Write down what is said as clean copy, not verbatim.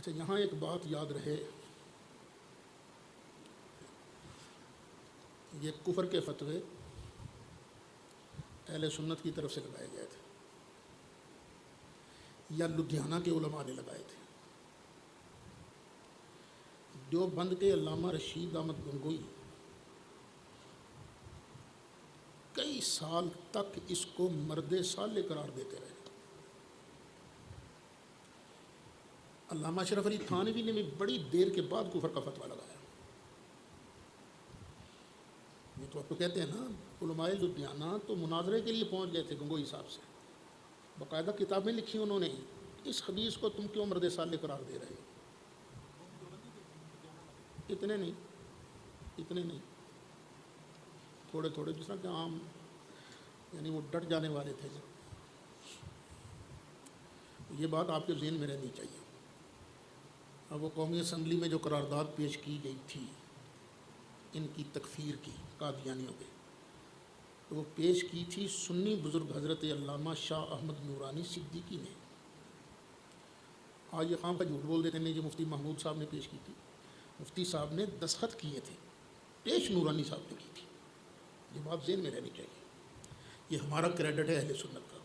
اچھا، یہاں ایک بات یاد رہے، یہ کفر کے فتوے اہل سنت کی طرف سے لگائے گئے تھے یا لدھیانہ کے علماء نے لگائے تھے؟ دیوبند کے علامہ رشید احمد گنگوئی کئی سال تک اس کو مرد صالح قرار دیتے رہے۔ علامہ اشرف علی تھانوی نے بھی بڑی دیر کے بعد کفر کا فتویٰ لگایا۔ یہ تو آپ کو کہتے ہیں نا، علماء لدھیانہ تو مناظرے کے لیے پہنچ گئے تھے گنگوئی صاحب سے، باقاعدہ کتابیں لکھی انہوں نے، اس حدیث کو تم کیوں مرد صالح قرار دے رہے ہو؟ اتنے نہیں، تھوڑے تھوڑے، جس طرح کہ عام، یعنی وہ ڈٹ جانے والے تھے۔ یہ بات آپ کے ذہن میں رہنی چاہیے۔ اب وہ قومی اسمبلی میں جو قرارداد پیش کی گئی تھی ان کی تکفیر کی، قادیانیوں پہ، تو وہ پیش کی تھی سنی بزرگ حضرت علامہ شاہ احمد نورانی صدیقی نے۔ آج یہ خام کا جھوٹ بول دیتے ہیں، جو مفتی محمود صاحب نے پیش کی تھی، مفتی صاحب نے دستخط کیے تھے، پیش نورانی صاحب نے کی تھی۔ یہ بات ذہن میں رہنی چاہیے، یہ ہمارا کریڈٹ ہے اہل سنت کا۔